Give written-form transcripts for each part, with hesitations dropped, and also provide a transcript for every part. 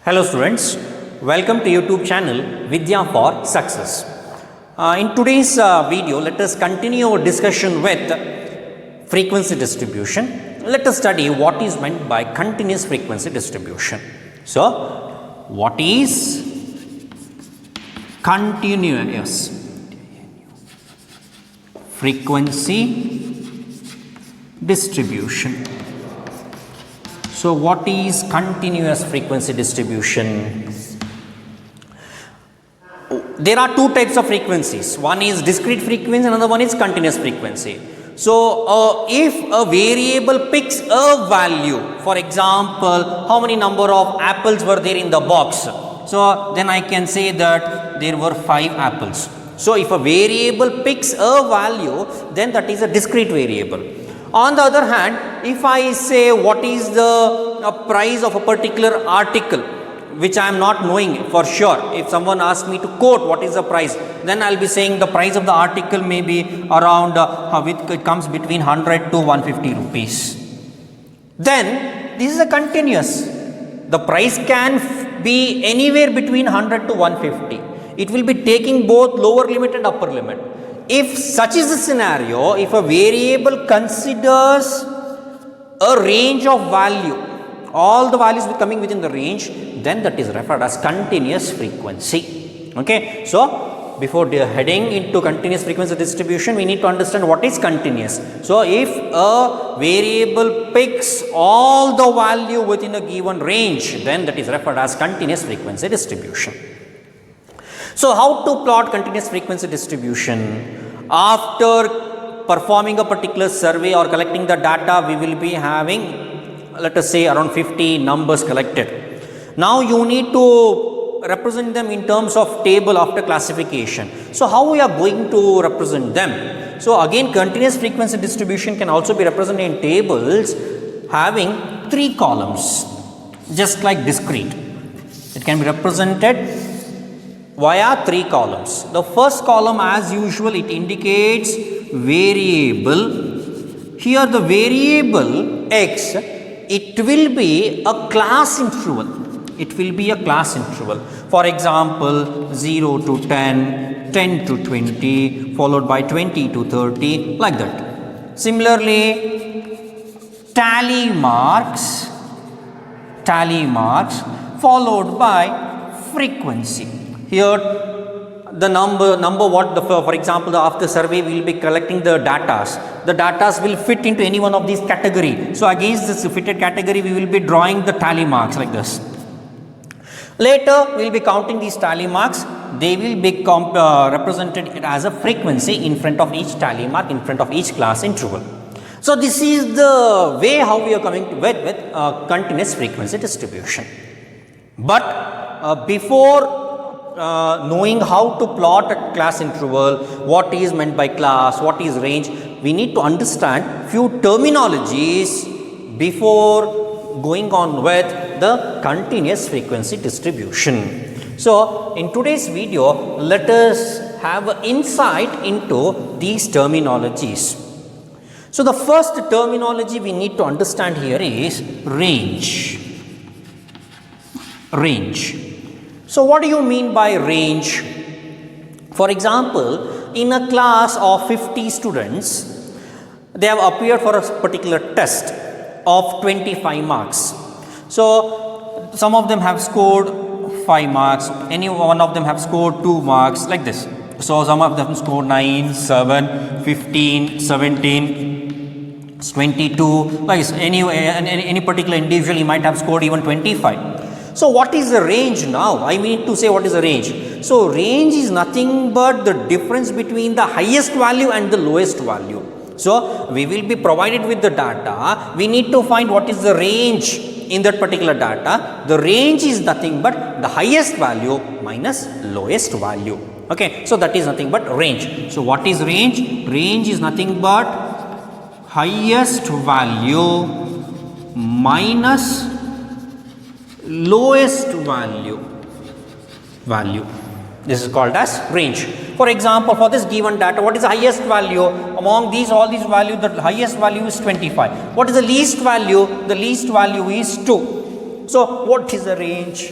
Hello students, welcome to YouTube channel Vidya for Success. In today's video, let us continue our discussion with frequency distribution. Let us study what is meant by continuous frequency distribution. So, what is continuous frequency distribution? So, what is continuous frequency distribution? There are two types of frequencies. One is discrete frequency, another one is continuous frequency. So, if a variable picks a value, for example, how many number of apples were there in the box? So, then I can say that there were 5 apples. So, if a variable picks a value, then that is a discrete variable. On the other hand, if I say what is the price of a particular article, which I am not knowing for sure, if someone asks me to quote what is the price, then I will be saying the price of the article may be around, it comes between 100 to 150 rupees. Then this is a continuous. The price can be anywhere between 100 to 150. It will be taking both lower limit and upper limit. If such is the scenario, if a variable considers a range of value, all the values coming within the range, then that is referred as continuous frequency. Okay. So, before heading into continuous frequency distribution, we need to understand what is continuous. So, if a variable picks all the value within a given range, then that is referred as continuous frequency distribution. So, how to plot continuous frequency distribution? After performing a particular survey or collecting the data, we will be having, let us say, around 50 numbers collected. Now, you need to represent them in terms of table after classification. So, how we are going to represent them? So, again, continuous frequency distribution can also be represented in tables having 3 columns, just like discrete. It can be represented via 3 columns. The first column, as usual, it indicates variable. Here the variable x, it will be a class interval. It will be a class interval. For example, 0 to 10, 10 to 20, followed by 20 to 30, like that. Similarly, tally marks, followed by frequency. Here the number what the, for example, after survey we will be collecting the datas. The datas will fit into any one of these category. So, against this fitted category we will be drawing the tally marks like this. Later we will be counting these tally marks. They will be represented as a frequency in front of each tally mark, in front of each class interval. So, this is the way how we are coming to with continuous frequency distribution. But before knowing how to plot a class interval, what is meant by class, what is range, we need to understand few terminologies before going on with the continuous frequency distribution. So, in today's video, let us have an insight into these terminologies. So, the first terminology we need to understand here is range. So, what do you mean by range? For example, in a class of 50 students, they have appeared for a particular test of 25 marks. So, some of them have scored 5 marks, any one of them have scored 2 marks, like this. So, some of them scored 9, 7, 15, 17, 22, like this. Any particular individual, he might have scored even 25. So, what is the range now? I mean to say what is the range. So, range is nothing but the difference between the highest value and the lowest value. So, we will be provided with the data. We need to find what is the range in that particular data. The range is nothing but the highest value minus lowest value. Okay. So, that is nothing but range. So, what is range? Range is nothing but highest value minus lowest value. This is called as range. For example, for this given data, what is the highest value among these all these values? The highest value is 25. What is the least value? The least value is 2. So, what is the range?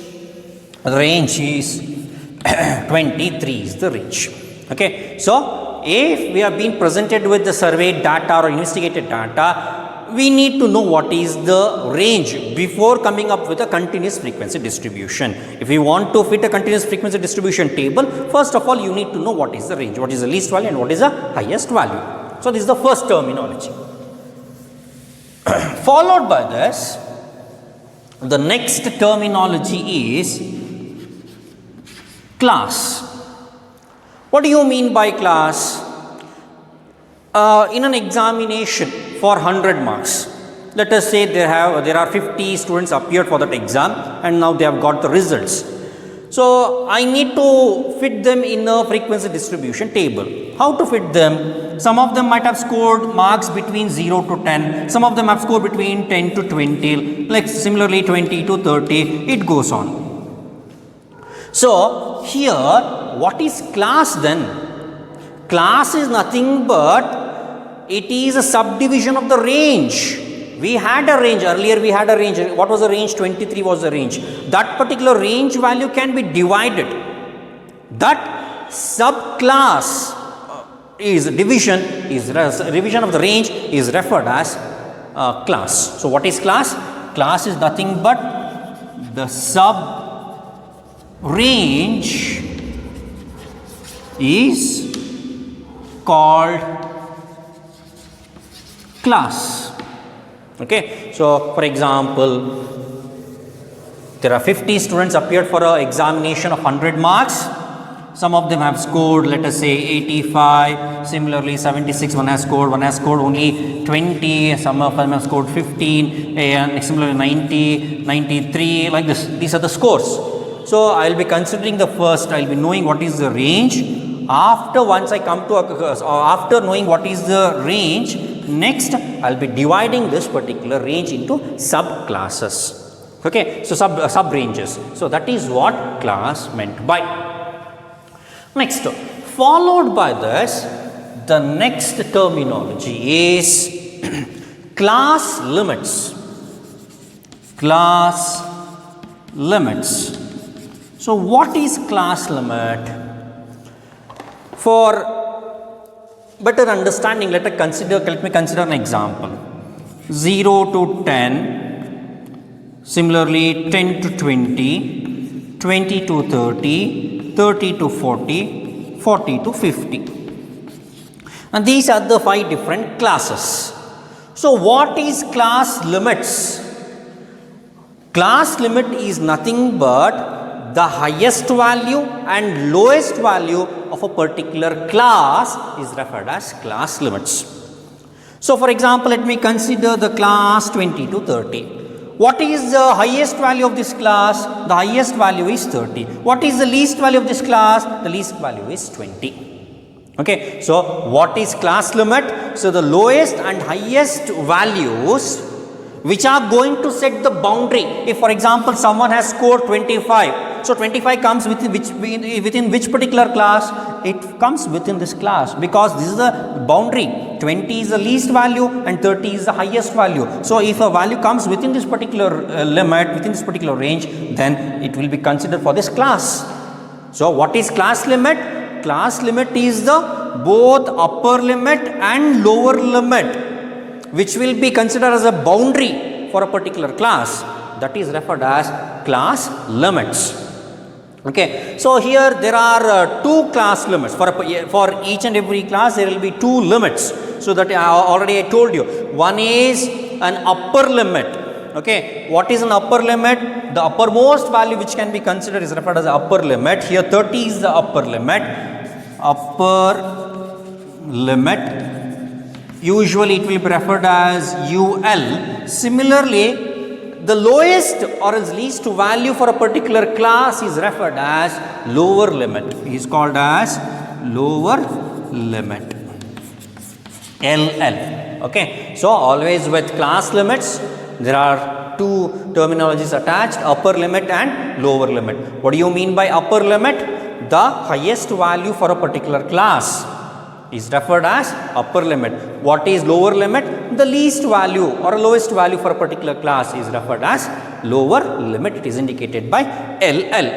The range is 23 is the range. Okay. So, if we have been presented with the survey data or investigated data, we need to know what is the range before coming up with a continuous frequency distribution. If we want to fit a continuous frequency distribution table, first of all you need to know what is the range, what is the least value and what is the highest value. So, this is the first terminology. Followed by this, the next terminology is class. What do you mean by class? In an examination for 100 marks, let us say there are 50 students appeared for that exam and now they have got the results. So, I need to fit them in a frequency distribution table. How to fit them? Some of them might have scored marks between 0 to 10, some of them have scored between 10 to 20, like similarly 20 to 30, it goes on. So, here what is class then? Class is nothing but it is a subdivision of the range. We had a range earlier, we had a range. What was the range? 23 was the range. That particular range value can be divided. That subclass is division of the range is referred as class. So, what is class? Class is nothing but the sub range is called class. Okay. So, for example, there are 50 students appeared for an examination of 100 marks. Some of them have scored, let us say 85, similarly 76, one has scored only 20, some of them have scored 15, and similarly 90, 93, like this. These are the scores. So, I will be considering the first, I will be knowing what is the range. After after knowing what is the range, next I will be dividing this particular range into subclasses. Okay. So, sub ranges. So, that is what class meant by. Next, followed by this, the next terminology is class limits. Class limits. So, what is class limit? For better understanding, let me consider an example. 0 to 10, similarly 10 to 20, 20 to 30, 30 to 40, 40 to 50. And these are the 5 different classes. So, what is class limits? Class limit is nothing but the highest value and lowest value of a particular class is referred as class limits. So, for example, let me consider the class 20 to 30. What is the highest value of this class? The highest value is 30. What is the least value of this class? The least value is 20. Okay. So, what is class limit? So, the lowest and highest values which are going to set the boundary. If, for example, someone has scored 25, so 25 comes within which particular class? It comes within this class, because this is the boundary. 20 is the least value and 30 is the highest value. So, if a value comes within this particular limit, within this particular range, then it will be considered for this class. So, what is class limit? Class limit is the both upper limit and lower limit, which will be considered as a boundary for a particular class. That is referred as class limits. Okay. So, here there are 2 class limits. For each and every class there will be 2 limits. So, that already I told you. One is an upper limit. Okay. What is an upper limit? The uppermost value which can be considered is referred as upper limit. Here 30 is the upper limit. Upper limit. Usually it will be referred as UL. Similarly, the lowest or else least value for a particular class is referred as lower limit. It is called as lower limit. LL. Okay. So, always with class limits, there are 2 terminologies attached, upper limit and lower limit. What do you mean by upper limit? The highest value for a particular class is referred as upper limit. What is lower limit? The least value or lowest value for a particular class is referred as lower limit. It is indicated by LL.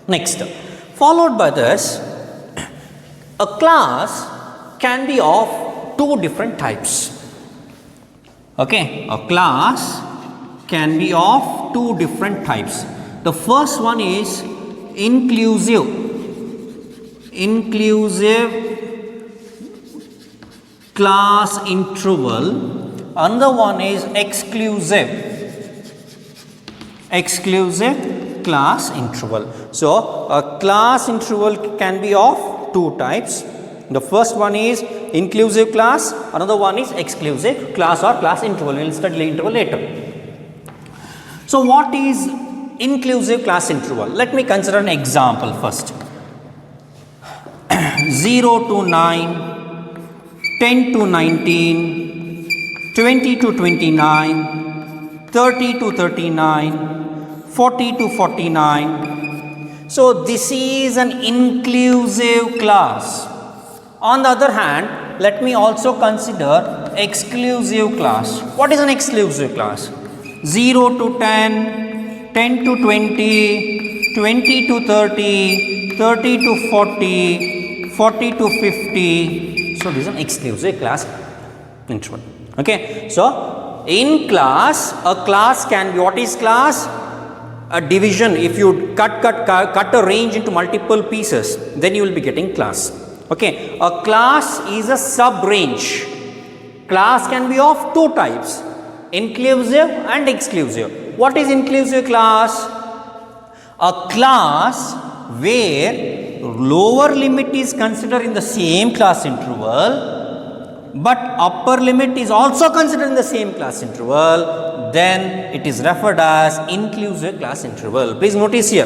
Next, followed by this, a class can be of two different types. Okay, a class can be of two different types. The first one is inclusive class interval. Another one is exclusive class interval. So a class interval can be of two types. The first one is inclusive class, another one is exclusive class or class interval. We will study interval later. So what is inclusive class interval? Let me consider an example first. 0 to 9, 10 to 19, 20 to 29, 30 to 39, 40 to 49. So this is an inclusive class. On the other hand, let me also consider exclusive class. What is an exclusive class? 0 to 10, 10 to 20, 20 to 30, 30 to 40, 40 to 50. So this is an exclusive class interval. Okay. So in class, a class can be, what is class? A division. If you cut a range into multiple pieces, then you will be getting class. Okay, a class is a sub-range. Class can be of two types, inclusive and exclusive. What is inclusive class? A class where lower limit is considered in the same class interval, but upper limit is also considered in the same class interval, then it is referred as inclusive class interval. Please notice here.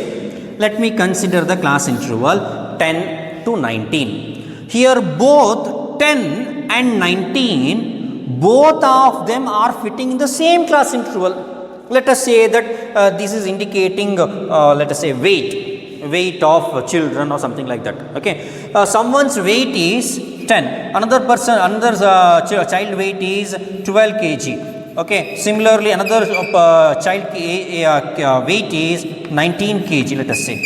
Let me consider the class interval 10 to 19. Here both 10 and 19, both of them are fitting in the same class interval. Let us say that this is indicating, let us say weight of children or something like that. Okay, someone's weight is 10, another child weight is 12 kg. Okay, similarly another child weight is 19 kg, let us say.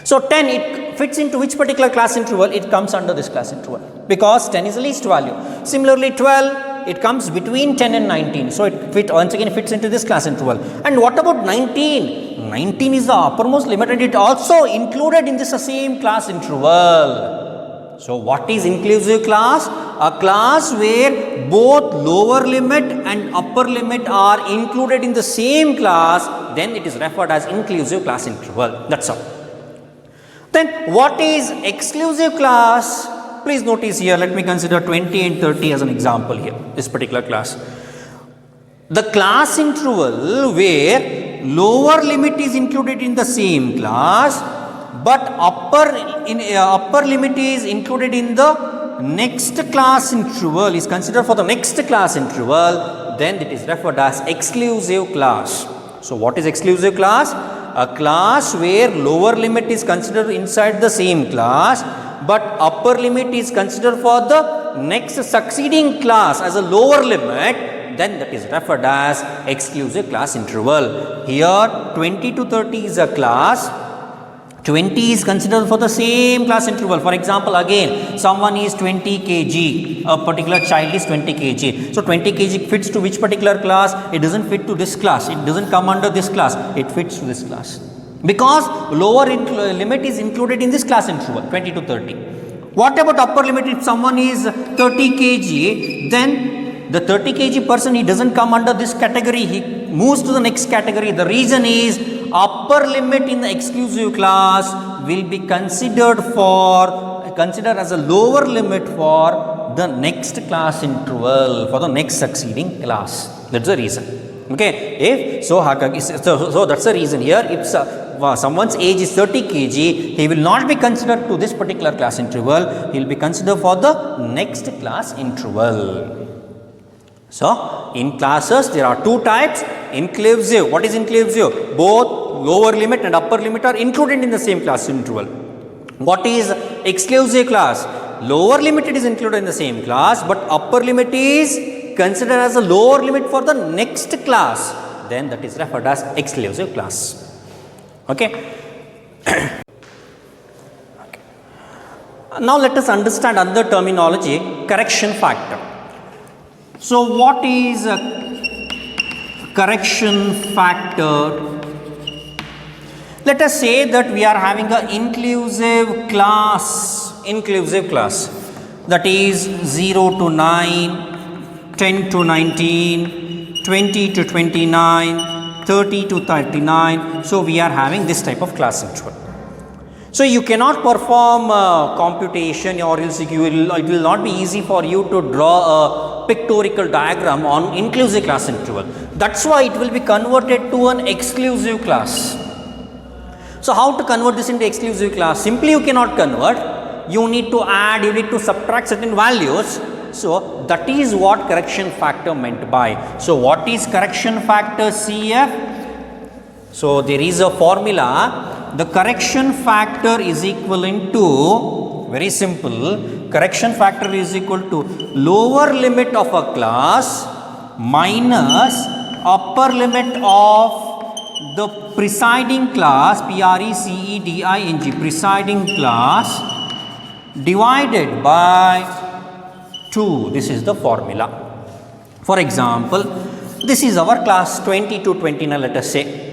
So 10, it fits into which particular class interval? It comes under this class interval because 10 is the least value. Similarly 12, it comes between 10 and 19. So it once again fits into this class interval. And what about 19? 19 is the uppermost limit and it also included in this same class interval. So what is inclusive class? A class where both lower limit and upper limit are included in the same class, then it is referred as inclusive class interval. That's all. Then what is exclusive class? Please notice here, let me consider 20 and 30 as an example here, this particular class. The class interval where lower limit is included in the same class, but upper limit is included in the next class interval, is considered for the next class interval, then it is referred as exclusive class. So what is exclusive class? A class where lower limit is considered inside the same class, but upper limit is considered for the next succeeding class as a lower limit, then that is referred as exclusive class interval. Here 20 to 30 is a class, 20 is considered for the same class interval. For example, again someone is 20 kg, a particular child is 20 kg. So 20 kg fits to which particular class? It doesn't fit to this class, it doesn't come under this class, it fits to this class. Because lower limit is included in this class interval 20 to 30. What about upper limit? If someone is 30 kg, then the 30 kg person, he doesn't come under this category, he moves to the next category. The reason is upper limit in the exclusive class will be considered as a lower limit for the next class interval, for the next succeeding class. That's the reason. Okay, if so that's the reason here. If someone's age is 30 kg, he will not be considered to this particular class interval, he will be considered for the next class interval. So in classes there are two types. Inclusive, what is inclusive? Both lower limit and upper limit are included in the same class interval. What is exclusive class? Lower limit is included in the same class, but upper limit is considered as a lower limit for the next class, then that is referred as exclusive class. Okay. Now let us understand another terminology, correction factor. So what is a correction factor? Let us say that we are having an inclusive class that is 0 to 9, 10 to 19, 20 to 29, 30 to 39. So we are having this type of class interval. So you cannot perform computation, or else it will not be easy for you to draw a pictorial diagram on inclusive class interval. That's why it will be converted to an exclusive class. So how to convert this into exclusive class? Simply you cannot convert. You need to add, you need to subtract certain values. So that is what correction factor meant by. So what is correction factor CF? So there is a formula. The correction factor is equivalent to, very simple, correction factor is equal to lower limit of a class minus upper limit of the presiding class, PRECEDING, presiding class, divided by 2. This is the formula. For example, this is our class 20 to 29, let us say.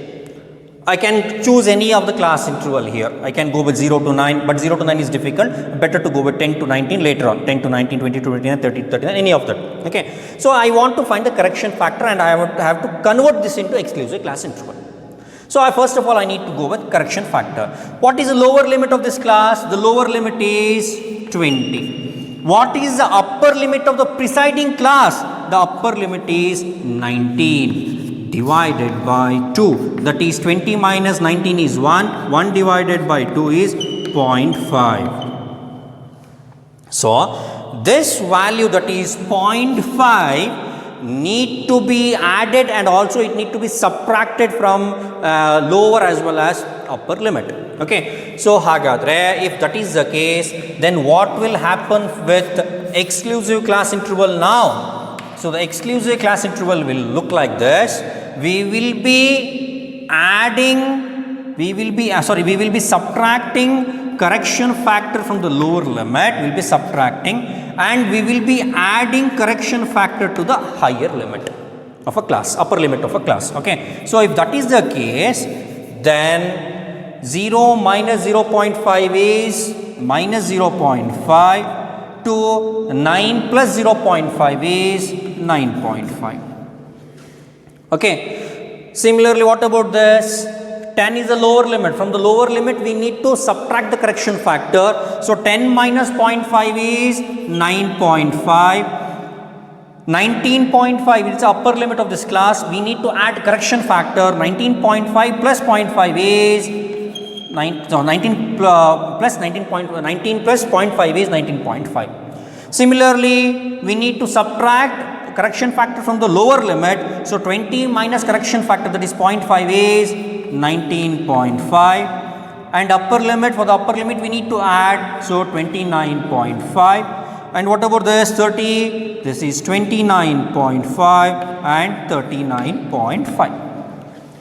I can choose any of the class interval here. I can go with 0 to 9, but 0 to 9 is difficult. Better to go with 10 to 19 later on. 10 to 19, 20 to 29, 30 to 39, any of that. Okay. So I want to find the correction factor, and I have to convert this into exclusive class interval. So first of all, I need to go with correction factor. What is the lower limit of this class? The lower limit is 20. What is the upper limit of the presiding class? The upper limit is 19. Divided by 2, that is 20 minus 19 is 1, 1 divided by 2 is 0.5. So this value, that is 0.5, need to be added, and also it need to be subtracted from lower as well as upper limit. Okay, so hagadre, if that is the case, then what will happen with exclusive class interval now? So the exclusive class interval will look like this. We will be adding, we will be subtracting correction factor from the lower limit, we will be subtracting, and we will be adding correction factor to the higher limit of a class, upper limit of a class. Okay. So if that is the case, then 0 minus 0.5 is minus 0.5 to 9 plus 0.5 is 9.5. Okay. Similarly, what about this? 10 is the lower limit. From the lower limit, we need to subtract the correction factor. So 10 minus 0.5 is 9.5. 19.5 is the upper limit of this class. We need to add correction factor. 19.5 plus 0.5 is 9. So 19 plus 19 plus 0.5 is 19.5. Similarly, we need to subtract correction factor from the lower limit. So 20 minus correction factor, that is 0.5 is 19.5, and upper limit, for the upper limit we need to add, so 29.5. And what about this 30? This is 29.5 and 39.5.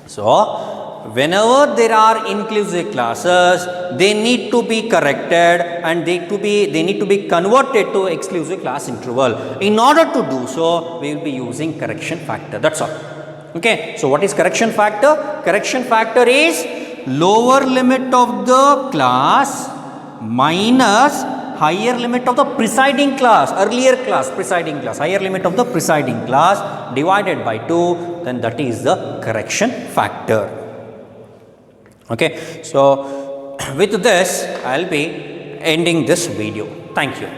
So whenever there are inclusive classes, they need to be corrected, and they need to be converted to exclusive class interval. In order to do so, we will be using correction factor. That's all. Okay. So what is correction factor? Correction factor is lower limit of the class minus higher limit of the presiding class, earlier class, presiding class, higher limit of the presiding class divided by 2, then that is the correction factor. Okay. So with this, I will be ending this video. Thank you.